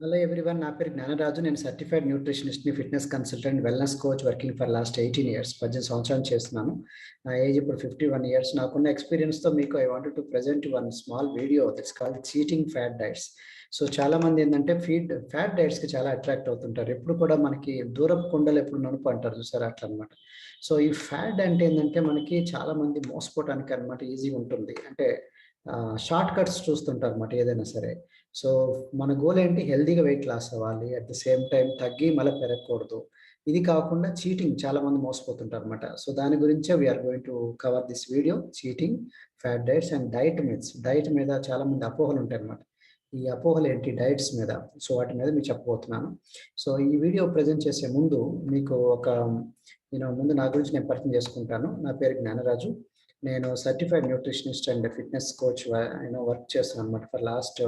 Hello everyone, నా పేరు జ్ఞానరాజు. నేను సర్టిఫైడ్ న్యూట్రిషనిస్ట్ ని, fitness consultant, wellness coach working for last 18 years. 18 సంవత్సరాలు చేస్తున్నాను. నా ఏజ్ ఇప్పుడు 51 ఇయర్స్. నాకున్న ఎక్స్పీరియన్స్ తో మీకు I wanted to present one small video that's called cheating fat diets. So చాలా మంది ఏంటంటే ఫ్యాట్ డైట్స్ కి చాలా అట్రాక్ట్ అవుతుంటారు. ఎప్పుడు కూడా మనకి దూరపు కొండలు ఎప్పుడు నలుపు అంటారు చూసారా, అట్లా అనమాట. సో ఈ ఫ్యాట్ అంటే ఏంటంటే మనకి చాలా మంది మోసపోవడానికి అనమాట ఈజీగా ఉంటుంది. అంటే షార్ట్ కట్స్ చూస్తుంటారు అనమాట ఏదైనా సరే. సో మన గోల్ ఏంటి, హెల్తీగా వెయిట్ లాస్ అవ్వాలి, అట్ ద సేమ్ టైం తగ్గి మళ్ళీ పెరగకూడదు. ఇది కాకుండా చీటింగ్ చాలా మంది మోసపోతుంటారు అనమాట. సో దాని గురించే we're going to cover this video, cheating, fat diets and diet myths. Diet మీద చాలా మంది అపోహలు ఉంటాయి అనమాట. ఈ అపోహలు ఏంటి డైట్స్ మీద, సో వాటి మీద మీకు చెప్పబోతున్నాను. సో ఈ వీడియో ప్రజెంట్ చేసే ముందు మీకు ఒక ముందు నా గురించి నేను పరిచయం చేసుకుంటాను. నా పేరు జ్ఞానరాజు. నేను certified nutritionist and fitness coach work చేస్తున్నాను అనమాట ఫర్ లాస్ట్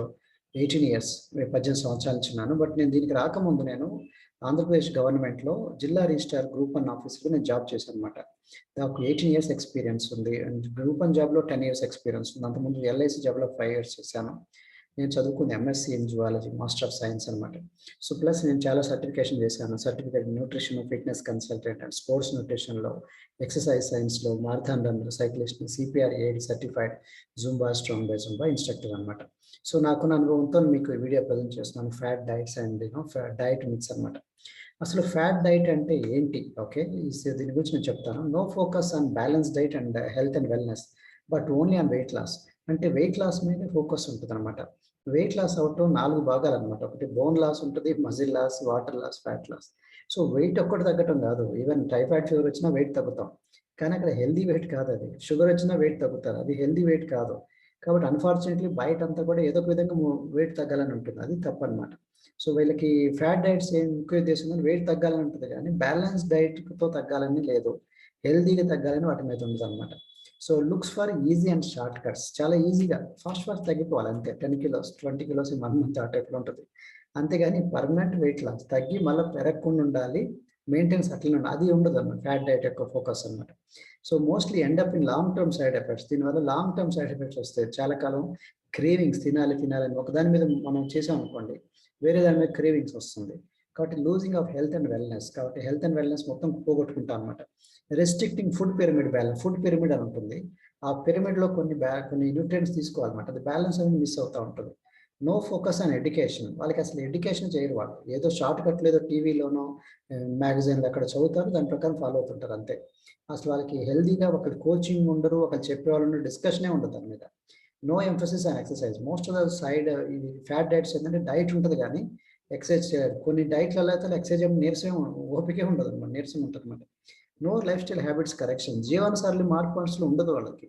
18 ఇయర్స్. 18 సంవత్సరాల నుంచి ఉన్నాను. బట్ నేను దీనికి రాకముందు నేను ఆంధ్రప్రదేశ్ గవర్నమెంట్లో జిల్లా రిజిస్ట్రార్ గ్రూప్ 1 ఆఫీస్లో నేను జాబ్ చేశాను అనమాట. నాకు 18 ఇయర్స్ ఎక్స్పీరియన్స్ ఉంది. అండ్ గ్రూప్ 1 జాబ్లో 10 ఇయర్స్ ఎక్స్పీరియన్స్ ఉంది. అంతకుముందు ఎల్ఐసి జాబ్లో 5 ఇయర్స్ చేశాను. నేను చదువుకుంది MSc in zoology, master of science అనమాట. సో ప్లస్ నేను చాలా సర్టిఫికేషన్ చేశాను. Certificate nutrition, fitness consultant and sports న్యూట్రిషన్లో, ఎక్సర్సైజ్ సైన్స్లో, marathon runner, cyclist, CPR AED certified, Zumba, strong by Zumba instructor అనమాట. సో నాకున్న అనుభవంతో మీకు ఈ వీడియో ప్రజెంట్ చేస్తున్నాను. Fat diets and diet mix అనమాట. అసలు ఫ్యాట్ డైట్ అంటే ఏంటి? ఓకే, దీని గురించి నేను చెప్తాను. No focus on balance diet and health and wellness but only on weight loss. అంటే వెయిట్ లాస్ మీద ఫోకస్ ఉంటుంది అనమాట. వెయిట్ లాస్ అవటం 4 భాగాలు అనమాట. ఒకటి బోన్ లాస్ ఉంటుంది, muscle loss, water loss, fat loss. So weight ఒక్కటి తగ్గటం కాదు, ఈవెన్ టైఫాయిడ్ ఫీవర్ వచ్చినా వెయిట్ తగ్గుతాం. కానీ అక్కడ హెల్దీ వెయిట్ కాదు, అది షుగర్ వచ్చినా వెయిట్ తగ్గుతారు, అది హెల్దీ వెయిట్ కాదు. కాబట్టి అన్ఫార్చునేట్లీ బయట అంతా కూడా ఏదో ఒక విధంగా వెయిట్ తగ్గాలని ఉంటుంది, అది తప్పు అనమాట. సో వీళ్ళకి ఫ్యాట్ డైట్స్ ఏం ముఖ్య ఉద్దేశం కానీ వెయిట్ తగ్గాలని ఉంటుంది, కానీ బ్యాలెన్స్ డైట్తో తగ్గాలని లేదు, హెల్దీగా తగ్గాలని వాటి మీద ఉంటుంది అనమాట. So looks for easy and short cuts. చాలా ఈజీగా ఫాస్ట్ తగ్గిపోవాలి అంతే. 10 కిలోస్ 20 కిలోస్ 1 మంత్ ఆ టైప్లో ఉంటుంది. అంతేగాని పర్మనెంట్ వెయిట్ లాస్, తగ్గి మళ్ళీ పెరగకుండా ఉండాలి, మెయింటెన్స్ అట్లనే ఉండాలి, అది ఉండదు అన్నమాట ఫ్యాట్ డైట్ యొక్క ఫోకస్ అనమాట. So mostly end up in long term side effects. దీనివల్ల లాంగ్ టర్మ్ సైడ్ ఎఫెక్ట్స్ వస్తాయి. చాలా కాలం క్రేవింగ్స్, తినాలని ఒక దాని మీద మనం చేసాం అనుకోండి, వేరే దాని మీద క్రేవింగ్స్ వస్తుంది. కాబట్టి losing of health and wellness. కాబట్టి హెల్త్ అండ్ వెల్నెస్ మొత్తం పోగొట్టుకుంటాం అనమాట. Restricting food pyramid balance. Food pyramid అని ఉంటుంది. ఆ పిరమిడ్లో కొన్ని న్యూట్రియంట్స్ తీసుకోవాలన్నమాట. అది బ్యాలెన్స్ అనేది మిస్ అవుతూ ఉంటుంది. No focus on education. వాళ్ళకి అసలు ఎడ్యుకేషన్ చేయరు వాళ్ళు. ఏదో షార్ట్ కట్లు ఏదో టీవీలోనో మ్యాగజైన్లో అక్కడ చదువుతారు, దాని ప్రకారం ఫాలో అవుతుంటారు అంతే. అసలు వాళ్ళకి హెల్దీగా ఒకరి కోచింగ్ ఉండరు, ఒకరు చెప్పేవాళ్ళు డిస్కషనే ఉండదు దాని మీద. No emphasis on exercise. Most of the side ఇది ఫ్యాట్ డైట్స్ ఏంటంటే డైట్ ఉంటుంది కానీ ఎక్సర్సైజ్ చేయరు. కొన్ని డైట్లలో అయితే ఎక్సర్సైజ్ నీరసం, ఓపికే ఉండదు అనమాట, నీరసం ఉంటుంది అనమాట. No lifestyle habits correction. జీవనశైలి మార్పు అసలు ఉండదు వాళ్ళకి.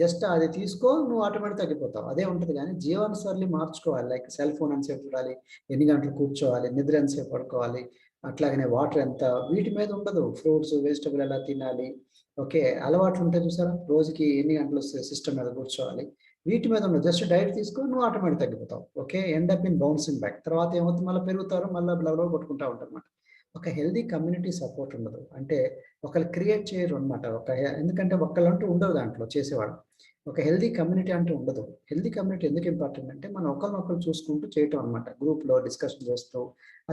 జస్ట్ అది తీసుకో, నువ్వు ఆటోమేటిక్ తగ్గిపోతావు, అదే ఉంటుంది. కానీ జీవనశైలి మార్చుకోవాలి. లైక్ సెల్ ఫోన్ ఎంతసేపు చూడాలి, ఎన్ని గంటలు కూర్చోవాలి, నిద్ర ఎంతసేపు పడుకోవాలి, అట్లాగనే వాటర్ ఎంత, వీటి మీద ఉండదు. ఫ్రూట్స్, వెజిటబుల్ ఎలా తినాలి, ఓకే, అలవాట్లు ఉంటాయి చూసారా, రోజుకి ఎన్ని గంటలు సిస్టమ్ మీద కూర్చోవాలి, వీటి మీద ఉండదు. జస్ట్ డైట్ తీసుకో, నువ్వు ఆటోమేటిక్ తగ్గిపోతావు. Okay, end up in bouncing back. తర్వాత ఏమవుతుంది, మళ్ళీ పెరుగుతారు, మళ్ళీ బ్లవ్ కొట్టుకుంటూ ఉంటారు అనమాట. ఒక హెల్దీ కమ్యూనిటీ సపోర్ట్ ఉండదు. అంటే ఒకళ్ళు క్రియేట్ చేయరు అనమాట. ఎందుకంటే ఒకళ్ళంటూ ఉండరు దాంట్లో చేసేవాడు. ఒక హెల్దీ కమ్యూనిటీ అంటూ ఉండదు. హెల్దీ కమ్యూనిటీ ఎందుకు ఇంపార్టెంట్ అంటే మనం ఒకరినొకరు చూసుకుంటూ చేయటం అనమాట. గ్రూప్లో డిస్కషన్ చేస్తూ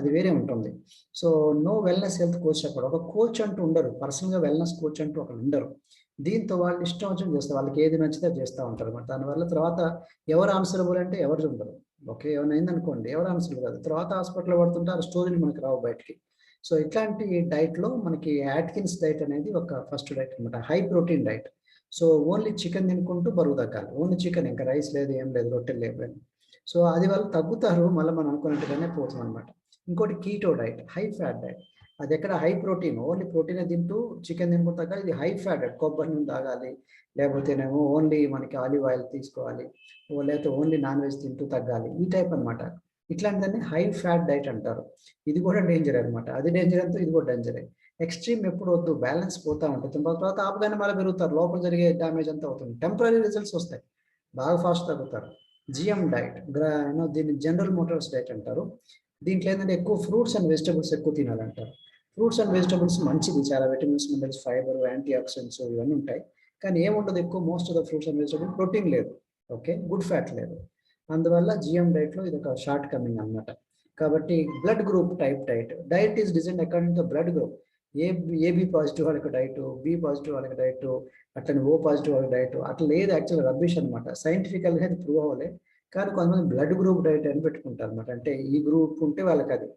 అది వేరే ఉంటుంది. So no wellness health coach. అక్కడ ఒక కోచ్ అంటూ ఉండరు, పర్సనల్గా వెల్నెస్ కోచ్ అంటూ ఒకరు ఉండరు. దీంతో వాళ్ళు ఇష్టం వచ్చినట్టు చేస్తారు, వాళ్ళకి ఏది నచ్చితే అది చేస్తూ ఉంటారు అనమాట. దానివల్ల తర్వాత ఎవరు ఆన్సరబుల్ అంటే ఎవరు ఉండరు. ఓకే, ఏమైనా అయిందనుకోండి ఎవరు ఆన్సరబుల్ కాదు, తర్వాత హాస్పిటల్లో పడుతుంటే ఆ స్టోరీని మనకి రావు బయటికి. సో ఇట్లాంటి డైట్‌లో మనకి యాట్కిన్స్ డైట్ అనేది ఒక ఫస్ట్ డైట్ అనమాట. High protein diet. So only chicken తినుకుంటూ బరువు తగ్గాలి. ఓన్లీ చికెన్, ఇంకా రైస్ లేదు, ఏం లేదు, రొట్టెలు లేవు అని. సో అది వాళ్ళు తగ్గుతారు, మళ్ళీ మనం అనుకున్నట్టుగానే పోతుందనమాట. ఇంకోటి keto diet, high fat diet. అది ఎక్కడ హై ప్రోటీన్, ఓన్లీ ప్రోటీనే తింటూ చికెన్ తినుకుంటూ తగ్గాలి. ఇది హై ఫ్యాట్ డైట్, కొబ్బరి నూనె తాగాలి, లేకపోతేనేమో ఓన్లీ మనకి ఆలివ్ ఆయిల్ తీసుకోవాలి, లేకపోతే ఓన్లీ నాన్ వెజ్ తింటూ తగ్గాలి, ఈ టైప్ అనమాట. ఇట్లాంటిదాన్ని హై ఫ్యాట్ డైట్ అంటారు. ఇది కూడా డేంజర్ అనమాట. అది డేంజర్ అంతా ఇది కూడా డేంజరే. ఎక్స్‌ట్రీమ్ ఎప్పుడు వద్దు, బ్యాలెన్స్ పోతా ఉంటుంది. తర్వాత ఆపగానే మళ్ళీ పెరుగుతారు. లోపల జరిగే డ్యామేజ్ అంతా అవుతుంది. టెంపరరీ రిజల్ట్స్ వస్తాయి, బాగా ఫాస్ట్ తగ్గుతారు. జిఎం డైట్, దీన్ని జనరల్ మోటార్స్ డైట్ అంటారు. దీంట్లో ఏంటంటే ఎక్కువ ఫ్రూట్స్ అండ్ వెజిటబుల్స్ ఎక్కువ తినాలంటారు. ఫ్రూట్స్ అండ్ వెజిటబుల్స్ మంచిది, చాలా vitamins, minerals, fibre, antioxidants ఇవన్నీ ఉంటాయి. కానీ ఏముండదు ఎక్కువ, most of the fruits and vegetable protein లేదు, ఓకే, గుడ్ ఫ్యాట్ లేదు. అందువల్ల జిఎం డైట్లో ఇది ఒక షార్ట్ కమింగ్ అనమాట. కాబట్టి blood group type diet is design according to blood group. AB positive వాళ్ళకి డైట్, బి పాజిటివ్ వాళ్ళకి డైట్, అట్లనే ఓ పాజిటివ్ వాళ్ళకి డైట్ అట్లా లేదు. యాక్చువల్ రబ్బిష్ అనమాట. సైంటిఫికల్గా అది ప్రూవ్ అవ్వలే, కానీ కొంతమంది బ్లడ్ గ్రూప్ డైట్ అని పెట్టుకుంటారు అనమాట. అంటే ఈ గ్రూప్ ఉంటే వాళ్ళకి అది.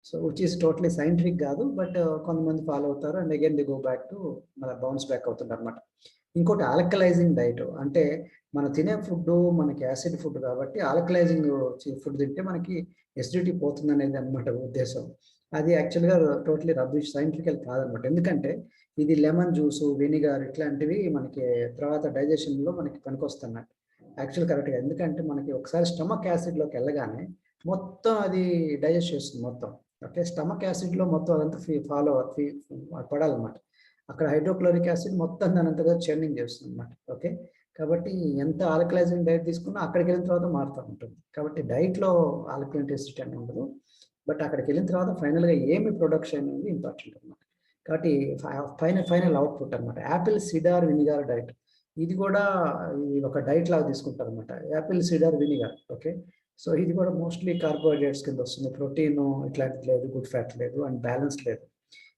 So which is totally scientific కాదు, బట్ కొంతమంది ఫాలో అవుతారు and again the go back to మన బౌన్స్ బ్యాక్ అవుతుంటారు అనమాట. ఇంకోటి ఆల్కలైజింగ్ డైట్, అంటే మనం తినే ఫుడ్ మనకి యాసిడ్ ఫుడ్ కాబట్టి ఆల్కలైజింగ్ ఫుడ్ తింటే మనకి ఎసిడిటీ పోతుంది అనేది అనమాట ఉద్దేశం. అది యాక్చువల్గా టోటలీ రబ్బిష్, సైంటిఫికల్ కాదనమాట. ఎందుకంటే ఇది లెమన్ జ్యూసు, వెనిగర్ ఇట్లాంటివి మనకి తర్వాత డైజెషన్లో మనకి పనికొస్తున్నాయి. యాక్చువల్ కరెక్ట్గా, ఎందుకంటే మనకి ఒకసారి స్టమక్ యాసిడ్లోకి వెళ్ళగానే మొత్తం అది డైజెస్ట్ చేస్తుంది మొత్తం. ఓకే, స్టమక్ యాసిడ్లో మొత్తం అదంతా ఫాలో పడాలన్నమాట. అక్కడ హైడ్రోక్లోరిక్ యాసిడ్ మొత్తం దాని అంతగా చర్నింగ్ చేస్తుంది అనమాట. ఓకే, కాబట్టి ఎంత ఆల్కలైజింగ్ డైట్ తీసుకున్నా అక్కడికి వెళ్ళిన తర్వాత మారుతూ ఉంటుంది. కాబట్టి డైట్లో ఆల్కలైన్ టెస్ట్ అని ఉండదు, బట్ అక్కడికి వెళ్ళిన తర్వాత ఫైనల్గా ఏమి ప్రొడక్షన్ అనేది ఇంపార్టెంట్ అనమాట. కాబట్టి ఫైనల్ అవుట్పుట్ అనమాట. యాపిల్ సిడార్ వినిగర్ డైట్, ఇది కూడా ఒక డైట్ లాగా తీసుకుంటారు అనమాట. Apple cider vinegar. Okay, so ఇది కూడా మోస్ట్లీ కార్బోహైడ్రేట్స్ కింద వస్తుంది. ప్రోటీన్ ఇట్లాంటిది లేదు, గుడ్ ఫ్యాట్ లేదు, అండ్ బ్యాలెన్స్ లేదు.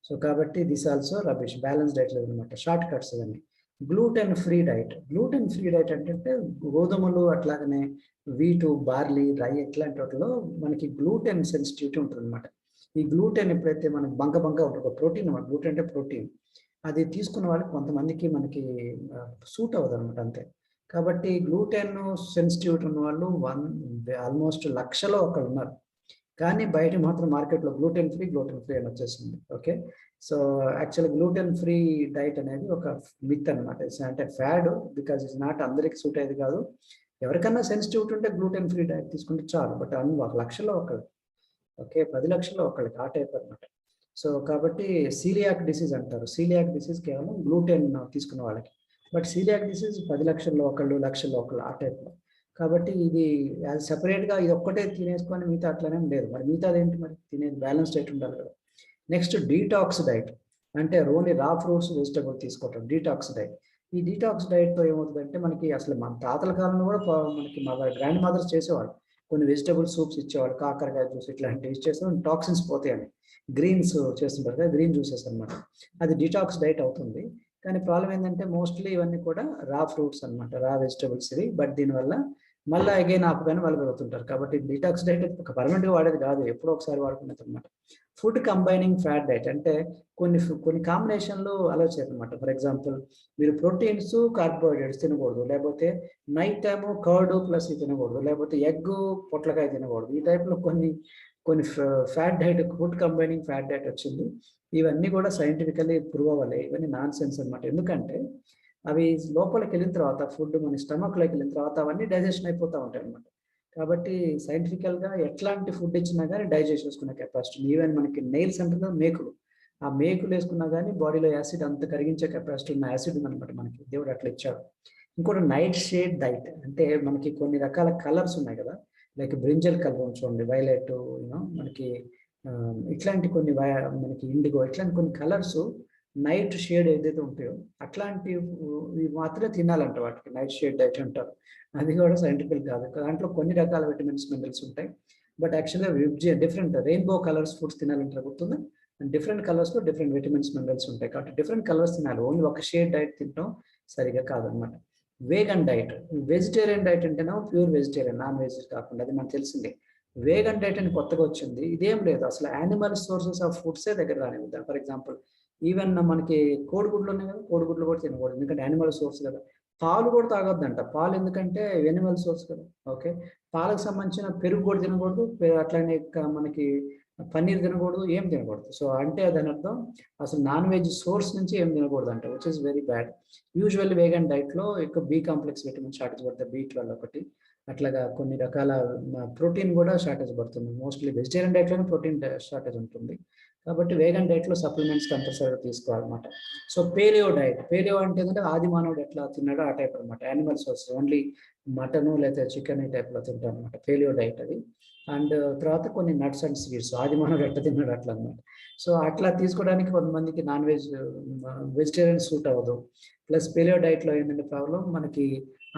సో కాబట్టి this also rubbish, balance diet లేదు అనమాట. షార్ట్ కట్స్ ఇవన్నీ. Gluten free diet. Gluten free diet అంటే గోధుమలు అట్లాగనే వీటు, బార్లీ, రై ఇట్లాంటి వాటిలో మనకి గ్లూటెన్ సెన్సిటివిటీ ఉంటుంది అనమాట. ఈ గ్లూటెన్ ఎప్పుడైతే మనకి బంక ఉంటుందో, ప్రోటీన్ అనమాట. గ్లూటెన్ అంటే ప్రోటీన్. అది తీసుకున్న వాళ్ళకి కొంతమందికి మనకి సూట్ అవ్వదు అనమాట, అంతే. కాబట్టి గ్లూటెన్ సెన్సిటివిటీ ఉన్న వాళ్ళు ఆల్మోస్ట్ లక్షలో ఒకళ్ళు ఉన్నారు. కానీ బయట మాత్రం మార్కెట్లో గ్లూటెన్ ఫ్రీ అని వచ్చేసింది. Okay, so actually gluten free diet అనేది ఒక మిత్ అనమాట. అంటే ఫ్యాడ్, బికాజ్ ఇట్స్ నాట్ అందరికి సూట్ అయ్యేది కాదు. ఎవరికన్నా సెన్సిటివిటీ ఉంటే గ్లూటెన్ ఫ్రీ డైట్ తీసుకుంటే చాలు. బట్ ఒక లక్షలో ఒకళ్ళు, ఓకే, 10 లక్షల్లో ఒకళ్ళకి ఆ టైప్ అనమాట. సో కాబట్టి సీలియాక్ డిసీజ్ అంటారు. సీలియాక్ డిసీజ్ కేవలం గ్లూటెన్ తీసుకున్న వాళ్ళకి. బట్ సీలియాక్ డిసీజ్ 10 లక్షల్లో ఒకళ్ళు, లక్షల్లో ఒకళ్ళు ఆ టైప్లో. కాబట్టి ఇది అది సెపరేట్గా ఇది ఒక్కటే తినేసుకొని మిగతా అట్లనే లేదు. మరి మిగతాది ఏంటి? మరి తినేది బ్యాలెన్స్ డైట్ ఉండాలి కదా. నెక్స్ట్ డీటాక్స్ డైట్, అంటే ఓన్లీ రా ఫ్రూట్స్, వెజిటబుల్ తీసుకోవటం డీటాక్స్ డైట్. ఈ డీటాక్స్ డైట్తో ఏమవుతుందంటే మనకి అసలు మన తాతల కాలంలో కూడా మనకి మా గ్రాండ్ మదర్స్ చేసేవాళ్ళు. కొన్ని వెజిటబుల్ సూప్స్ ఇచ్చేవాళ్ళు, కాకరకాయ జ్యూస్ ఇట్లాంటివి ఇచ్చేస్తే టాక్సిన్స్ పోతాయని. గ్రీన్స్ చేస్తుంటారు కదా, గ్రీన్ జ్యూసెస్ అనమాట. అది డీటాక్స్ డైట్ అవుతుంది. కానీ ప్రాబ్లం ఏంటంటే మోస్ట్లీ ఇవన్నీ కూడా రా ఫ్రూట్స్ అనమాట, రా వెజిటబుల్స్ ఇవి. బట్ దీనివల్ల మళ్ళీ అగైన్ ఆపుగానే వాళ్ళు పెరుగుతుంటారు. కాబట్టి డీటాక్స్ డైట్ ఒక పర్మనెంట్గా వాడేది కాదు, ఎప్పుడో ఒకసారి వాడుకునేది అనమాట. ఫుడ్ కంబైనింగ్ ఫ్యాట్ డైట్ అంటే కొన్ని కాంబినేషన్లు అలో చేయనమాట. ఫర్ ఎగ్జాంపుల్, మీరు ప్రోటీన్స్, కార్బోహైడ్రేట్స్ తినకూడదు, లేకపోతే నైట్ టైము కర్డ్ ప్లస్ తినకూడదు, లేకపోతే ఎగ్, పొట్లకాయ తినకూడదు. ఈ టైప్లో కొన్ని fat diet, food combining fat diet వచ్చింది. ఇవన్నీ కూడా సైంటిఫికల్లీ ప్రూవ్ అవ్వాలి. ఇవన్నీ నాన్ సెన్స్ అనమాట. ఎందుకంటే అవి లోపలికి వెళ్ళిన తర్వాత, ఫుడ్ మన స్టమక్లోకి వెళ్ళిన తర్వాత అవన్నీ డైజెషన్ అయిపోతూ ఉంటాయి అనమాట. కాబట్టి సైంటిఫికల్గా ఎట్లాంటి ఫుడ్ ఇచ్చినా కానీ డైజెస్ట్ చేసుకునే కెపాసిటీ. ఈవెన్ మనకి నెయిల్స్ అంటే మేకులు, ఆ మేకులు వేసుకున్నా కానీ బాడీలో యాసిడ్ అంత కరిగించే కెపాసిటీ ఉన్న యాసిడ్ ఉందనమాట మనకి, దేవుడు అట్లా ఇచ్చాడు. ఇంకోటి నైట్ షేడ్ డైట్, అంటే మనకి కొన్ని రకాల కలర్స్ ఉన్నాయి కదా, లైక్ బ్రింజల్ కలర్ చూడండి, వైలెట్, మనకి ఇట్లాంటి కొన్ని మనకి ఇండిగో, ఇట్లాంటి కొన్ని కలర్స్ నైట్ షేడ్ ఏదైతే ఉంటాయో అట్లాంటివి మాత్రమే తినాలంట. వాటికి నైట్ షేడ్ డైట్ అంటారు. అది కూడా సైంటిఫిక్ కాదు. దాంట్లో కొన్ని రకాల విటమిన్స్, మినరల్స్ ఉంటాయి. బట్ యాక్చువల్గా డిఫరెంట్ రెయిన్బో కలర్స్ ఫుడ్స్ తినాలంటే గుర్తుందా? అండ్ డిఫరెంట్ కలర్స్లో డిఫరెంట్ విటమిన్స్, మినరల్స్ ఉంటాయి. కాబట్టి డిఫరెంట్ కలర్స్ తినాలి. ఓన్లీ ఒక షేడ్ డైట్ తినడం సరిగా కాదనమాట. వేగన్ డైట్, వెజిటేరియన్ డైట్ అంటేనో ప్యూర్ వెజిటేరియన్, నాన్ వెజ్ కాకుండా, అది మనకు తెలిసిందే. వేగన్ డైట్ అని కొత్తగా వచ్చింది. ఇదేం లేదు, అసలు యానిమల్ సోర్సెస్ ఆఫ్ ఫుడ్సే దగ్గర రానివ్వద్దు. ఫర్ ఎగ్జాంపుల్, ఈవెన్ మనకి కోడిగుడ్లు ఉన్నాయి కదా, కోడిగుడ్లు కూడా తినకూడదు, ఎందుకంటే యానిమల్ సోర్స్ కదా. పాలు కూడా తాగొద్దంట. పాలు ఎందుకంటే యానిమల్ సోర్స్ కదా. ఓకే, పాలకు సంబంధించిన పెరుగు కూడా తినకూడదు, అట్లానే మనకి పన్నీర్ తినకూడదు, ఏం తినకూడదు. సో అంటే దాని అర్థం అసలు నాన్ వెజ్ సోర్స్ నుంచి ఏం తినకూడదు అంట, which is very bad. Usually vegan డైట్లో ఎక్కువ బి కాంప్లెక్స్ విటమిన్ షార్టేజ్ పడుతుంది, B12 ఒకటి. అట్లాగా కొన్ని రకాల ప్రోటీన్ కూడా షార్టేజ్ పడుతుంది. మోస్ట్లీ వెజిటేరియన్ డైట్లోనే ప్రోటీన్ షార్టేజ్ ఉంటుంది. కాబట్టి వేగన్ డైట్లో సప్లిమెంట్స్ కంపల్సరీగా తీసుకోవాలన్నమాట. సో పేలియో డైట్, పేలియో అంటే ఏంటంటే ఆది మానవుడు ఎట్లా తిన్నాడో ఆ టైప్ అనమాట. యానిమల్ సోర్స్, ఓన్లీ మటను లేదా చికెన్ ఈ టైప్లో తింటాం అనమాట, పేలియో డైట్ అది. అండ్ తర్వాత కొన్ని నట్స్ అండ్ సీడ్స్, ఆది మానవుడు ఎట్లా తిన్నాడు అట్లా అనమాట. సో అట్లా తీసుకోవడానికి కొంతమందికి నాన్ వెజ్, వెజిటేరియన్ సూట్ అవ్వదు. ప్లస్ పేలియో డైట్లో ఏంటంటే ప్రాబ్లం, మనకి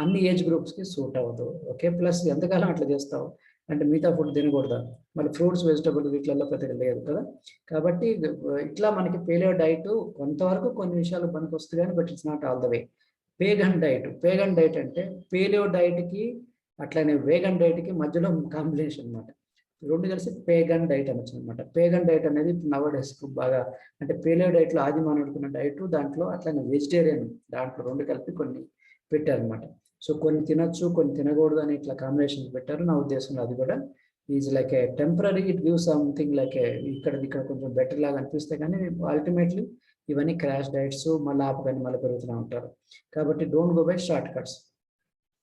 అన్ని ఏజ్ గ్రూప్స్కి సూట్ అవ్వదు. ఓకే, ప్లస్ ఎంతకాలం అట్లా చేస్తావు, అంటే మిగతా ఫుడ్ తినకూడదా? మరి ఫ్రూట్స్, వెజిటబుల్ వీటిలలో పెద్దగా లేదు కదా. కాబట్టి ఇట్లా మనకి పేలియో డైట్ కొంతవరకు కొన్ని విషయాలు పనికొస్తుంది కానీ, but it's not all the way. Pagan diet అంటే పేలియో డైట్‌కి అట్లనే వేగన్ డైట్‌కి మధ్యలో కాంబినేషన్ అన్నమాట. 2 కలిసి పేగన్ డైట్ అనొచ్చనమాట. పేగన్ డైట్ అనేది నౌ డేస్ బాగా అంటే పేలియో డైట్‌లో ఆది మానవుడుకున్న డైటు, దాంట్లో అట్లనే వెజిటేరియన్ దాంట్లో 2 కలిపి కొన్ని పెట్టారనమాట. సో, కొన్ని తినొచ్చు, కొన్ని తినకూడదు అని ఇట్లా కాంబినేషన్స్ పెట్టారు. నా ఉద్దేశంలో అది కూడా is like A temporary, it gives something like ఏ ఇక్కడ కొంచెం బెటర్ లాగా అనిపిస్తే కానీ అల్టిమేట్‌లీ ఇవన్నీ క్రాష్ డైట్స్ మళ్ళీ ఆపగానే మళ్ళీ పెరుగుతూనే ఉంటారు. కాబట్టి don't go by shot cuts.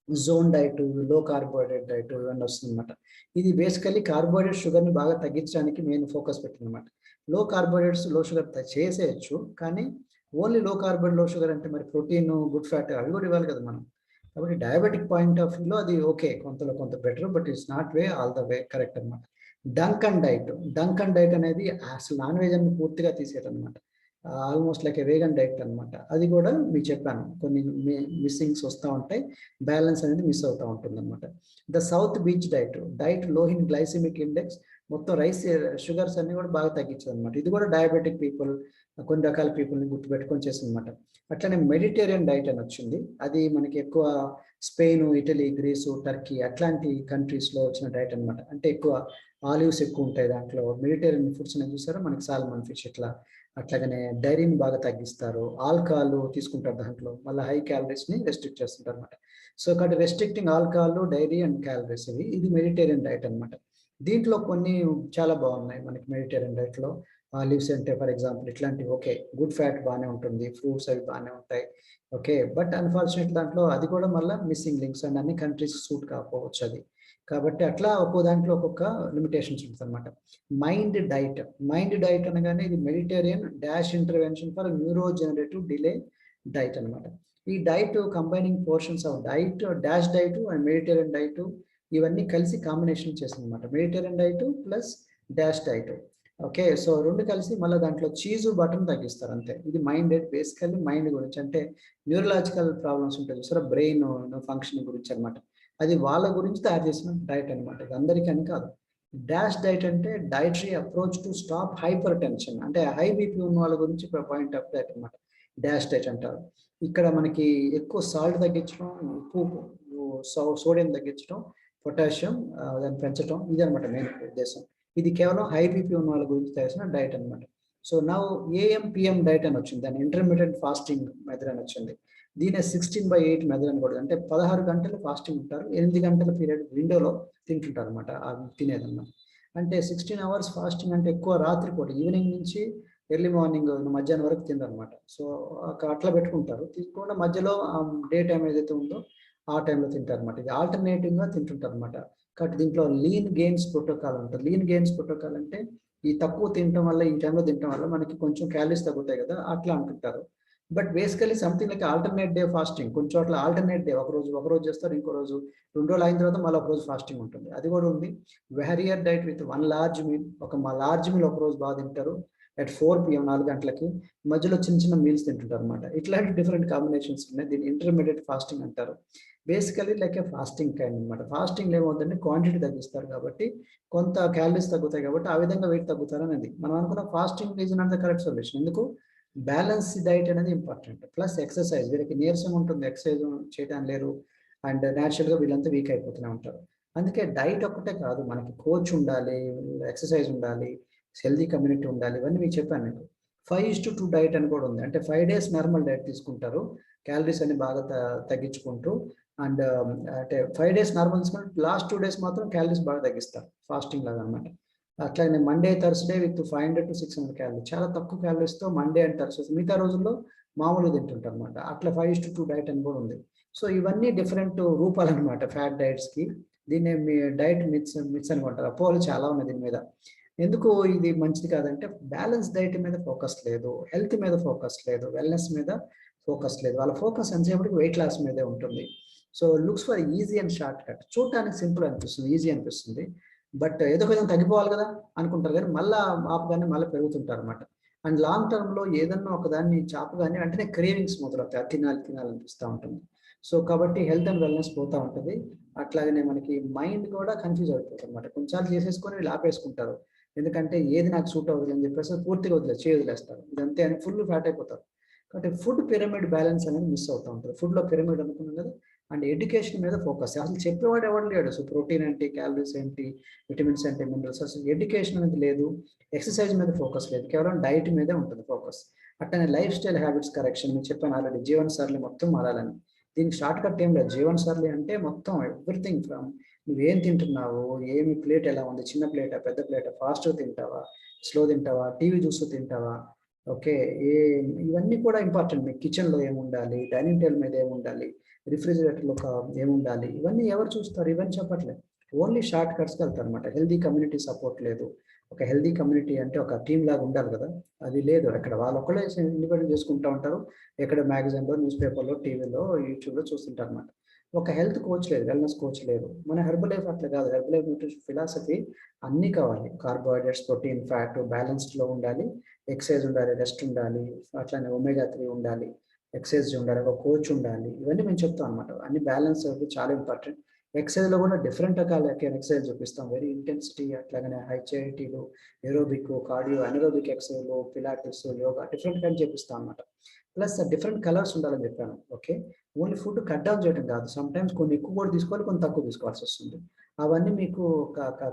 Zone diet, లో కార్బోహైడ్రేట్ డైట్ ఇవన్నీ వస్తుందన్నమాట. ఇది బేసికల్లీ కార్బోహైడ్రేట్, షుగర్‌ని బాగా తగ్గించడానికి మెయిన్ ఫోకస్ పెట్టిందన్నమాట. లో కార్బోహైడ్రేట్స్, లో షుగర్ చేసేయొచ్చు. కానీ ఓన్లీ లో కార్బోహైడ్రేట్, లో షుగర్ అంటే మరి ప్రోటీన్, గుడ్ ఫ్యాట్ అవి కూడా ఇవ్వాలి కదా మనం. కాబట్టి డయాబెటిక్ పాయింట్ ఆఫ్ వ్యూలో అది ఓకే. కొంతలో కొంత better. But it's not way all the way correct అన్నమాట. డంకన్ డైట్ అనేది అసలు నాన్ వెజ్ అని పూర్తిగా తీసేయడం అన్నమాట. Almost like a vegan diet అన్నమాట. అది కూడా మీకు చెప్పాను. కొన్ని మిస్సింగ్స్ వస్తా ఉంటాయి. బ్యాలెన్స్ అనేది మిస్ అవుతా ఉంటుందన్నమాట. ద సౌత్ బీచ్ డైట్ లో ఇన్ గ్లైసెమిక్ ఇండెక్స్, మొత్తం రైస్, షుగర్స్ అన్ని కూడా బాగా తగ్గించదన్నమాట. ఇది కూడా డయాబెటిక్ పీపుల్, కొన్ని రకాల పీపుల్ని గుర్తుపెట్టుకొని చేసిందన్నమాట. అట్లనే మెడిటేరియన్ డైట్ అని వచ్చింది. అది మనకి ఎక్కువ స్పెయిన్, ఇటలీ, గ్రీసు, టర్కీ అట్లాంటి కంట్రీస్‌లో వచ్చిన డైట్ అన్నమాట. అంటే ఎక్కువ ఆలివ్స్ ఎక్కువ ఉంటాయి దాంట్లో. మెడిటేరియన్ ఫుడ్స్ అని చూసారా మనకి సాల్మన్ ఫిష్ ఇట్లా. అట్లాగనే డైరీని బాగా తగ్గిస్తారు. ఆల్కహాల్ తీసుకుంటారు దాంట్లో. మళ్ళీ హై క్యాలరీస్‌ని రెస్ట్రిక్ట్ చేస్తుంటారు అన్నమాట. సో, కాబట్టి restricting alcohol, dairy and calories ఇది మెడిటేరియన్ డైట్ అన్నమాట. దీంట్లో కొన్ని చాలా బాగున్నాయి మనకి మెడిటేరియన్ డైట్‌లో. లీవ్స్ అంటే ఫర్ ఎగ్జాంపుల్ ఇట్లాంటివి ఓకే. గుడ్ ఫ్యాట్ బానే ఉంటుంది. ఫ్రూట్స్ అవి బానే ఉంటాయి. ఓకే. బట్ అన్‌ఫార్చునేట్‌లీ దాంట్లో అది కూడా మళ్ళా మిస్సింగ్ లింక్స్ అండ్ అన్ని కంట్రీస్‌కి సూట్ కాకపోవచ్చు అది. కాబట్టి అట్లా ఒక్కో దాంట్లో ఒక్కొక్క లిమిటేషన్స్ ఉంటదన్నమాట. మైండ్ డైట్ అనగానే ఇది Mediterranean DASH intervention for neurodegenerative delay diet అన్నమాట. ఈ diet combining portions of diet, DASH diet and Mediterranean diet ఇవన్నీ కలిసి కాంబినేషన్ చేసిందన్నమాట. Mediterranean diet plus DASH diet. Okay. So, 2 కలిసి మళ్ళా దాంట్లో చీజు, బటర్‌ని తగ్గిస్తారు అంతే. ఇది మైండ్ డైట్ బేసికల్లీ మైండ్ గురించి. అంటే న్యూరలాజికల్ ప్రాబ్లమ్స్ ఉంటాయి చూసారా? బ్రెయిన్ ఫంక్షన్ గురించి అన్నమాట. అది వాళ్ళ గురించి తయారు చేసిన డైట్ అన్నమాట. ఇది అందరికీ అని కాదు. డాష్ డైట్ అంటే dietary approach to stop hyper tension. అంటే హై బీపీ ఉన్న వాళ్ళ గురించి పాయింట్ ఆఫ్ డైట్ అన్నమాట. డాష్ డైట్ అంటారు. ఇక్కడ మనకి ఎక్కువ సాల్ట్ తగ్గించడం, ఉప్పు, సోడియం తగ్గించడం, పొటాషియం దాన్ని పెంచడం ఇదన్నమాట మెయిన్ ఉద్దేశం. ఇది కేవలం హై బీపీ ఉన్న వాళ్ళ గురించి చేసిన డైట్ అన్నమాట. So, now AM, PM diet అని వచ్చింది. దాన్ని ఇంటర్మిటెంట్ ఫాస్టింగ్ మెథడ్ అని వచ్చింది. దీన్నే 16/8 మెథడ్ అని కూడా. అంటే 16 గంటలు ఫాస్టింగ్ ఉంటారు. 8 గంటల పీరియడ్ విండోలో తింటుంటారన్నమాట. అవి తినేదన్నమాట. అంటే 16 అవర్స్ ఫాస్టింగ్ అంటే ఎక్కువ రాత్రి పూట ఈవినింగ్ నుంచి ఎర్లీ మార్నింగ్ మధ్యాహ్నం వరకు తినరన్నమాట. సో, అట్లా పెట్టుకుంటారు. తీసుకోకుండా మధ్యలో డే టైమ్ ఏదైతే ఉందో ఆ టైంలో తింటారన్నమాట. ఇది ఆల్టర్‌నేటివ్‌గా తింటుంటారన్నమాట. కాబట్టి దీంట్లో లీన్ గెయిన్స్ ప్రోటోకాల్ ఉంటుంది. లీన్ గెయిన్స్ ప్రోటోకాల్ అంటే ఈ తక్కువ తినటం వల్ల, ఈ టైంలో తినటం వల్ల మనకి కొంచెం క్యాలరీస్ తగ్గుతాయి కదా! అట్లా అంటుంటారు. But basically something like alternate day fasting. కొన్ని చోట్ల ఆల్టర్‌నేట్ డే ఒకరోజు చేస్తారు. ఇంకో రోజు 2 రోజులు అయిన తర్వాత మళ్ళీ ఒకరోజు ఫాస్టింగ్ ఉంటుంది. అది కూడా ఉంది. వెరియర్ diet with 1 large meal. Large meal ఒకరోజు బాగా తింటారు. అట్ 4 PM 4 గంటలకి. మధ్యలో చిన్న చిన్న మీల్స్ తింటుంటారన్నమాట. ఇట్లాంటి డిఫరెంట్ కాంబినేషన్స్ ఉన్నాయి. దీన్ని ఇంటర్మీడియేట్ ఫాస్టింగ్ అంటారు. బేసికల్లీ లైక్ ఏ ఫాస్టింగ్ కైండ్ అన్నమాట. ఫాస్టింగ్‌లో ఏమవుతుందంటే క్వాంటిటీ తగ్గిస్తారు కాబట్టి, కొంత క్యాలరీస్ తగ్గుతాయి కాబట్టి, ఆ విధంగా వెయిట్ తగ్గుతారనేది. మనం అనుకున్న fasting is not the correct solution. ఎందుకు? బ్యాలెన్స్ డైట్ అనేది ఇంపార్టెంట్. Plus exercise. వీళ్ళకి నీరసం ఉంటుంది. ఎక్సర్‌సైజ్ చేయడం లేరు. అండ్ నేచురల్‌గా వీళ్ళంతా వీక్ అయిపోతూనే ఉంటారు. అందుకే డైట్ ఒక్కటే కాదు. మనకి కోచ్ ఉండాలి, ఎక్సర్‌సైజ్ ఉండాలి, హెల్తీ కమ్యూనిటీ ఉండాలి. ఇవన్నీ మీకు చెప్పాను మీకు. 5:2 డైట్ అని కూడా ఉంది. అంటే 5 డేస్ నార్మల్ డైట్ తీసుకుంటారు. క్యాలరీస్ అన్ని బాగా తగ్గించుకుంటూ అండ్ అంటే 5 డేస్ నార్మల్ తీసుకొని లాస్ట్ 2 డేస్ మాత్రం క్యాలరీస్ బాగా తగ్గిస్తారు. ఫాస్టింగ్ లాగా అన్నమాట. అట్లానే మండే, థర్స్‌డే విత్ 500-600 క్యాలరీస్. చాలా తక్కువ క్యాలరీస్‌తో మండే అండ్ థర్స్‌డే. మిగతా రోజుల్లో మామూలుగా తింటుంటారన్నమాట. అట్లా 5:2 డైట్ అని కూడా ఉంది. సో, ఇవన్నీ డిఫరెంట్ రూపాలన్నమాట ఫ్యాట్ డైట్స్‌కి. దీన్నే డైట్ మిత్స్ అనుకుంటారు. అపోహలు చాలా ఉన్నాయి దీని మీద. ఎందుకు ఇది మంచిది కాదంటే బ్యాలెన్స్ డైట్ మీద ఫోకస్ లేదు. హెల్త్ మీద ఫోకస్ లేదు. వెల్‌నెస్ మీద ఫోకస్ లేదు. వాళ్ళ ఫోకస్ ఎంతసేపటికి వెయిట్ లాస్ మీదే ఉంటుంది. So, looks for easy and short cut. చూడటానికి సింపుల్ అనిపిస్తుంది. ఈజీ అనిపిస్తుంది. బట్ ఏదో కొంచెం తగ్గిపోవాలి కదా! అనుకుంటారు గానీ మళ్ళా ఆపగానే మళ్ళా పెరుగుతుంటారన్నమాట. అండ్ లాంగ్ టర్మ్‌లో ఏదన్నా ఒకదాన్ని చాపగానే వెంటనే క్రేవింగ్స్ మొదలవుతాయి. అది తినాలి తినాలనిపిస్తా ఉంటుంది. సో, కాబట్టి హెల్త్ అండ్ వెల్‌నెస్ పోతా ఉంటది. అట్లాగనే మనకి మైండ్ కూడా కన్‌ఫ్యూజ్ అయిపోతుంది అనమాట. కొన్నిసార్లు చేసేసుకొని వీళ్ళు ఆపేసుకుంటారు. ఎందుకంటే ఏది నాకు సూట్ అవ్వదు అని చెప్పేసి పూర్తిగా వదిలేస్తారు. ఇదంతే అని ఫుల్ ఫ్యాట్ అయిపోతారు. కాబట్టి ఫుడ్ పిరమిడ్ బ్యాలెన్స్ అనేది మిస్ అవుతా ఉంటది. ఫుడ్‌లో పిరమిడ్ అనుకున్నాం కదా! అండ్ ఎడ్యుకేషన్ మీద ఫోకస్. అసలు చెప్పేవాడు ఎవడు లేడు. సో ప్రోటీన్ ఏంటి? క్యాలరీస్ ఏంటి? విటమిన్స్ ఏంటి? మినరల్స్ అసలు ఎడ్యుకేషన్ అనేది లేదు. ఎక్సర్‌సైజ్ మీద ఫోకస్ లేదు. కేవలం డైట్ మీదే ఉంటుంది ఫోకస్. అట్లనే లైఫ్ స్టైల్ హ్యాబిట్స్ కరెక్షన్ మీకు చెప్పాను ఆల్రెడీ జీవన సరళి మొత్తం మారాలని. దీనికి షార్ట్ కట్ ఏం లేదు. జీవన సరళి అంటే మొత్తం ఎవ్రీథింగ్ ఫ్రమ్ నువ్వేం తింటున్నావు? ఏమి ప్లేట్ ఎలా ఉంది? చిన్న ప్లేటా? పెద్ద ప్లేటా? ఫాస్ట్‌గా తింటావా? స్లో తింటావా? టీవీ చూస్తూ తింటావా? ఓకే. ఏ ఇవన్నీ కూడా ఇంపార్టెంట్. మీ కిచెన్‌లో ఏముండాలి? డైనింగ్ టేబుల్ మీద ఏముండాలి? రిఫ్రిజిరేటర్‌లో ఏముండాలి? ఇవన్నీ ఎవరు చూస్తారు? ఇవన్నీ చెప్పట్లేదు. ఓన్లీ షార్ట్ కట్స్‌కి వెళ్తారనమాట. హెల్తీ కమ్యూనిటీ సపోర్ట్ లేదు. ఒక హెల్తీ కమ్యూనిటీ అంటే ఒక టీమ్ లాగా ఉండాలి కదా! అది లేదు. అక్కడ వాళ్ళొక్కళ్ళే ఇండిపెండెంట్ చేసుకుంటా ఉంటారు. ఎక్కడ మ్యాగజైన్‌లో, న్యూస్ పేపర్‌లో, టీవీలో, యూట్యూబ్‌లో చూస్తుంటారనమాట. ఒక హెల్త్ కోచ్ లేదు. వెల్‌నెస్ కోచ్ లేరు. మన హెర్బల్ లైఫ్ అట్లా కాదు. హెర్బల్ లైఫ్ న్యూట్రిషన్ ఫిలాసఫీ అన్నీ కావాలి. కార్బోహైడ్రేట్స్, ప్రోటీన్, ఫ్యాట్ బ్యాలెన్స్డ్‌లో ఉండాలి. ఎక్సర్సైజ్ ఉండాలి, రెస్ట్ ఉండాలి. అట్లనే ఒమేగా 3 ఉండాలి. ఎక్సర్సైజ్ ఉండాలి. ఒక కోచ్ ఉండాలి. ఇవన్నీ మేము చెప్తాం అనమాట. అన్ని బ్యాలెన్స్ అవి చాలా ఇంపార్టెంట్. ఎక్సర్సైజ్‌లో కూడా డిఫరెంట్ రకాల ఎక్సర్సైజ్ చూపిస్తాం. వెరీ ఇంటెన్సిటీ అట్లాగనే హైచాయిటీలు, ఏరోబిక్, కార్డియో, అనరోబిక్ ఎక్సర్సైజ్‌లు, పిలాటిస్, యోగా డిఫరెంట్ కైండ్ చేపిస్తాం అనమాట. ప్లస్ డిఫరెంట్ కలర్స్ ఉండాలని చెప్పాను. Okay. Only food cut down చేయడం కాదు. సమ్‌టైమ్స్ కొన్ని ఎక్కువ కూడా తీసుకోవాలి, కొన్ని తక్కువ తీసుకోవాల్సొస్తుంది. అవన్నీ మీకు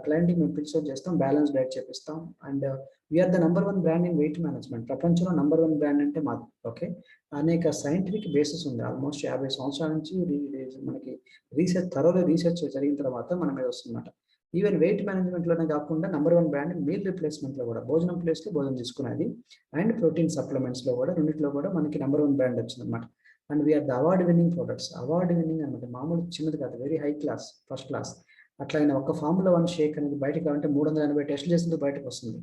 క్లయింట్‌కి మేము ఫిక్స్ ఔట్ చేస్తాం. బ్యాలెన్స్ డైట్ చేపిస్తాం. And we are the number 1 brand in weight management. ప్రపంచంలో నంబర్ 1 బ్రాండ్ అంటే మాది. ఓకే. అనేక సైంటిఫిక్ బేసిస్ ఉంది. ఆల్‌మోస్ట్ 50 సంవత్సరాల నుంచి మనకి థరోలీ రీసెర్చ్ జరిగిన తర్వాత మన మీద వస్తుందన్నమాట. ఈవెన్ వెయిట్ మేనేజ్‌మెంట్‌లోనే కాకుండా నంబర్ 1 బ్రాండ్ మీల్ రిప్లేస్‌మెంట్‌లో కూడా భోజనం ప్లేస్‌లో భోజనం తీసుకునేది. అండ్ ప్రోటీన్ సప్లిమెంట్స్‌లో కూడా రెండిట్లో కూడా మనకి నంబర్ 1 బ్రాండ్ వచ్చిందన్నమాట. And we are the award winning products. Award winning అన్నమాట. మామూలు చిన్నది కాదు. Very high class, first class. అట్లనే ఒక ఫార్ములా 1 షేక్ అనేది బయటకి రావాలంటే 380 టెస్ట్‌లు చేసిన తర్వాత బయటకొస్తుంది.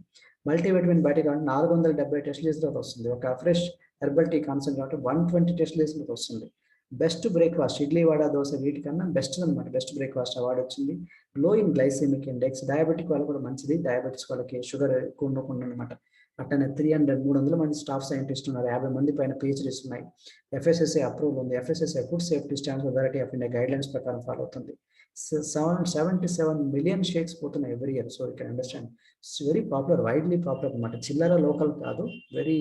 మల్టీవిటమిన్ బయటకి రావాలంటే 470 టెస్ట్‌లు చేసిన తర్వాత వస్తుంది. ఒక ఫ్రెష్ హెర్బల్ టీ కాన్సంట్రేట్ 120 టెస్ట్‌లు చేసిన తర్వాత వస్తుంది. బెస్ట్ బ్రేక్‌ఫాస్ట్ ఇడ్లీ, వడ, దోస వీటికన్నా బెస్ట్ అన్నమాట. బెస్ట్ బ్రేక్‌ఫాస్ట్ అవార్డ్ వచ్చింది. లో ఇన్ గ్లైసెమిక్ ఇండెక్స్ డయాబెటిక్ వాళ్ళకి కూడా మంచిది. డయాబెటిస్ వాళ్ళకి షుగర్ ఎక్కువ ఉండకుండా అన్నమాట. అట్లనే 300 మంది స్టాఫ్ సైంటిస్టులు ఉన్నారు. 50 మంది పైన పీహెచ్‌డీస్ ఉన్నాయి. ఎఫ్ఎస్ఎస్‌ఐ అప్రూవల్ ఉంది. FSSI food safety standards authority of India guidelines ప్రకారం ఫాలో అవుతుంది. 77 మిలియన్ షేక్స్ పోతున్నాయి every year. So you can understand. It's very popular. Widely popular అన్నమాట. చిల్లర లోకల్ కాదు. వెరీ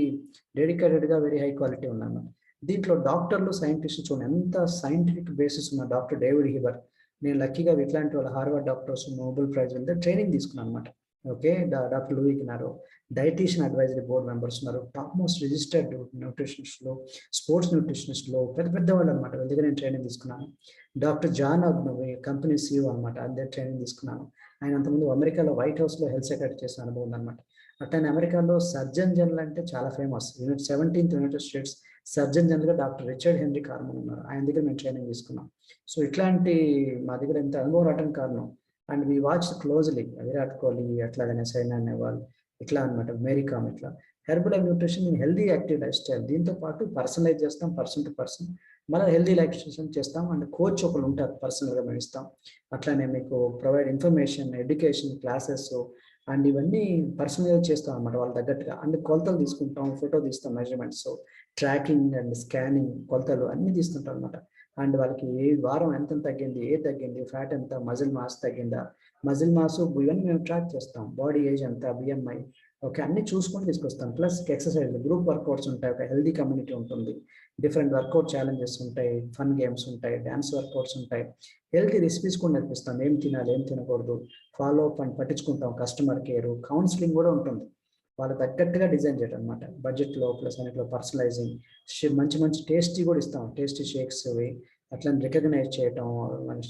డెడికేటెడ్‌గా వెరీ హై క్వాలిటీ ఉందన్నమాట. దీంట్లో డాక్టర్లు, సైంటిస్టులు చూడండి ఎంత సైంటిఫిక్ బేసిస్ ఉన్న డాక్టర్ డేవిడ్ హిబర్. నేను లక్కీగా ఇట్లాంటి వాళ్ళ హార్వర్డ్ డాక్టర్స్ నోబెల్ ప్రైజ్ వెళ్తే ట్రైనింగ్ తీసుకున్నాను అనమాట. Okay. Doctor Louis Ignarro, dietician advisory board members ఉన్నారు. టాప్ మోస్ట్ రిజిస్టర్డ్ న్యూట్రిషనిస్ట్‌లు, స్పోర్ట్స్ న్యూట్రిషనిస్ట్‌లు పెద్ద పెద్ద వాళ్ళనమాట. వీళ్ళ దగ్గర నేను ట్రైనింగ్ తీసుకున్నాను. Doctor John Agwunobi company CEO అనమాట. ఆయన దగ్గర ట్రైనింగ్ తీసుకున్నాను. ఆయన అంతకుముందు అమెరికాలో వైట్ హౌస్‌లో హెల్త్ సెక్రటరీ చేసిన అనుభవం ఉందన్నమాట. అట్లనే అమెరికాలో సర్జన్ జనరల్ అంటే చాలా famous. 17th United states surgeon జనరల్‌గా డాక్టర్ రిచర్డ్ హెన్రీ కార్మన్ ఉన్నారు. ఆయన దగ్గర మేము ట్రైనింగ్ తీసుకున్నాం. సో ఇట్లాంటి మా దగ్గర ఎంత అనుభవం రావడానికి కారణం. And we watch closely Virat Kohli, అట్లాగనే సైనా నెహ్వాల్ ఇట్లా అన్నమాట. మేరీ కామ్ ఇట్లా. Herbal and nutrition in healthy active lifestyle. దీంతో పాటు పర్సనలైజ్ చేస్తాం పర్సన్ టు పర్సన్. మళ్ళా హెల్తీ లైఫ్ స్టైల్ చేస్తాం. అండ్ కోచ్ ఒకళ్ళు ఉంటారు పర్సనల్‌గా మేము ఇస్తాం. అట్లానే మీకు provide information, education, classes and ఇవన్నీ పర్సనలైజ్ చేస్తాం అన్నమాట వాళ్ళకి తగ్గట్టుగా. అండ్ కొలతలు తీసుకుంటాం, ఫోటో తీస్తాం మెజర్‌మెంట్స్, ట్రాకింగ్ అండ్ స్కానింగ్ కొలతలు అన్నీ తీస్తుంటాం అన్నమాట. అండ్ వాళ్ళకి ఏ వారం ఎంత తగ్గింది, తగ్గింది, ఫ్యాట్ ఎంత, మజిల్ మాస్ తగ్గిందా, మజిల్ మాస్ ఇవన్నీ మేము ట్రాక్ చేస్తాం. బాడీ ఏజ్ ఎంత, బిఎంఐ ఓకే. అన్నీ చూసుకొని తీసుకొస్తాం. ప్లస్ ఎక్సర్సైజ్, గ్రూప్ వర్కౌట్స్ ఉంటాయి. ఒక హెల్తీ కమ్యూనిటీ ఉంటుంది. డిఫరెంట్ వర్కౌట్ ఛాలెంజెస్ ఉంటాయి. ఫన్ గేమ్స్ ఉంటాయి. డాన్స్ వర్కౌట్స్ ఉంటాయి. హెల్తీ రెసిపీస్ కూడా నేర్పిస్తాం. ఏం తినాలి, ఏం తినకూడదు, ఫాలో అప్ అండ్ పట్టించుకుంటాం. కస్టమర్ కేర్, కౌన్సిలింగ్ కూడా ఉంటుంది. వాళ్ళకి తగ్గట్టుగా డిజైన్ చేయడం అనమాట. బడ్జెట్‌లో ప్లస్ అన్నిట్లో పర్సనలైజింగ్ మంచి మంచి టేస్టీ కూడా ఇస్తాం. టేస్టీ షేక్స్ అవి అట్లని రికగ్నైజ్ చేయటం,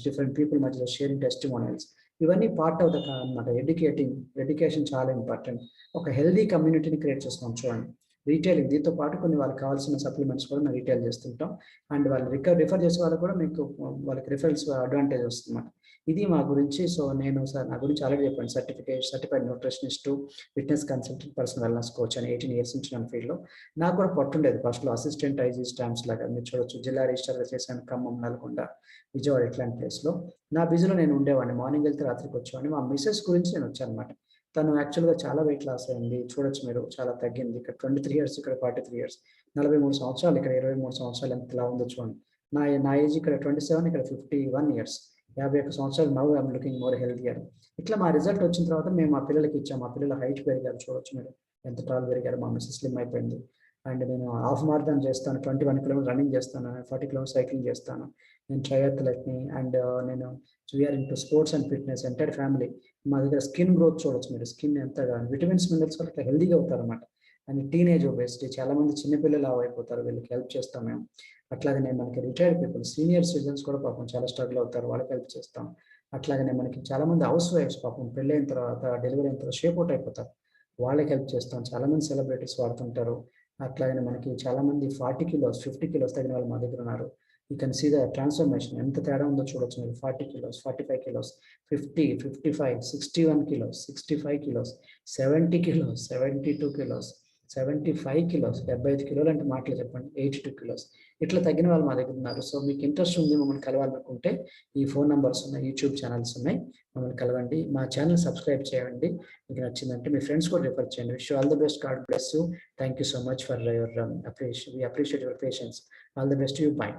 డిఫరెంట్ పీపుల్ మధ్యలో షేరింగ్ టెస్టిమోనియల్స్ ఇవన్నీ పార్ట్ ఆఫ్ ద అనమాట. ఎడ్యుకేషన్ చాలా ఇంపార్టెంట్. ఒక హెల్తీ కమ్యూనిటీని క్రియేట్ చేస్తాం చూడండి. రీటైలింగ్ దీంతో పాటు కొన్ని వాళ్ళకి కావాల్సిన సప్లిమెంట్స్ కూడా మేము రీటైల్ చేస్తుంటాం. అండ్ వాళ్ళు రిఫర్ చేసే వాళ్ళకి కూడా మీకు వాళ్ళకి రిఫరల్స్ అడ్వాంటేజ్ వస్తుందన్నమాట. ఇది మా గురించి. సో నేను సార్ నా గురించి ఆల్రెడీ చెప్పాను. Certified nutritionist, fitness consultant, personal wellness coach అని 18 ఇయర్స్ నుంచి నేను ఫీల్డ్‌లో. నాకు కూడా పట్టుండేది ఫస్ట్‌లో అసిస్టెంట్ ఐజీ స్టాంప్స్ లాగా మీరు చూడొచ్చు. జిల్లా రిజిస్ట్రార్‌గా చేశాను ఖమ్మం, నల్గొండ, విజయవాడ ఇట్లాంటి ప్లేస్‌లో. నా బిజీలో నేను ఉండేవాడిని. మార్నింగ్ వెళ్తే రాత్రికి వచ్చేవాడిని. మా మిసెస్ గురించి నేను వచ్చానన్నమాట. తను యాక్చువల్‌గా చాలా వెయిట్ లాస్ అయింది. చూడొచ్చు మీరు చాలా తగ్గింది. ఇక్కడ 23 ఇయర్స్, ఇక్కడ 43 ఇయర్స్. 43 సంవత్సరాలు, ఇక్కడ 23 సంవత్సరాలు ఎంత లావు ఉందో చూడండి. నా నా ఏజ్ ఇక్కడ 27, ఇక్కడ 51 ఇయర్స్. 51 సంవత్సరాలు now I'm looking more healthier. ఇట్లా మా రిజల్ట్ వచ్చిన తర్వాత మేము మా పిల్లలకి ఇచ్చాం. మా పిల్లల హైట్ పెరిగారు, చూడొచ్చు మీరు ఎంత టాల్ పెరిగారు. మా మిస్సెస్ స్లిమ్ అయిపోయింది. అండ్ నేను హాఫ్ మారథాన్ చేస్తాను, 21 కిలోమీటర్ రన్నింగ్ చేస్తాను, 40 కిలోమీటర్ సైక్లింగ్ చేస్తాను. నేను ట్రయాథ్లెట్ని. అండ్ నేను we're into sports and fitness entire family. మా దగ్గర స్కిన్ గ్రోత్ చూడొచ్చు మీరు, స్కిన్ ఎంత విటమిన్స్ మినరల్స్ వల్ల హెల్దీగా అవుతారు అనమాట. అండ్ టీనేజ్ ఒబేసిటీ, చాలా మంది చిన్నపిల్లలు అయిపోతారు, వీళ్ళకి హెల్ప్ చేస్తాం మేము. అట్లాగనే మనకి రిటైర్డ్ పీపుల్, సీనియర్ సిటిజన్స్ కూడా పాపం చాలా స్ట్రగుల్ అవుతారు, వాళ్ళకి హెల్ప్ చేస్తాం. అట్లాగనే మనకి చాలా మంది హౌస్ వైఫ్స్ పాపం పెళ్ళైన తర్వాత, డెలివరీ అయిన తర్వాత షేప్ అవుట్ అయిపోతారు, వాళ్ళకి హెల్ప్ చేస్తాం. చాలా మంది సెలబ్రిటీస్ వాడుతుంటారు. అట్లాగనే మనకి చాలా మంది 40 కిలోస్ 50 కిలోస్ తగిన వాళ్ళు మా దగ్గర ఉన్నారు. You can see the transformation, ఎంత తేడా ఉందో చూడొచ్చు మీరు. 40 kilos, 45 kilos, 50, 55, 61 kilos, 65 kilos, 70 kilos, 72 kilos, 75 kilos, 75 కిలోలు అంటే మాటలు చెప్పండి, 82 కిలోస్. ఇట్లా తగ్గిన వాళ్ళు మా దగ్గర ఉన్నారు. సో మీకు ఇంట్రెస్ట్ ఉంది మమ్మల్ని కలవాలనుకుంటే ఈ ఫోన్ నంబర్స్ ఉన్నాయి, యూట్యూబ్ ఛానల్స్ ఉన్నాయి, మమ్మల్ని కలవండి. మా ఛానల్ సబ్స్క్రైబ్ చేయండి. మీకు నచ్చిందంటే మీ ఫ్రెండ్స్ కూడా రిఫర్ చేయండి. Wish you all the best. God bless you. Thank you so much for your appreciate your patience. All the best you. By.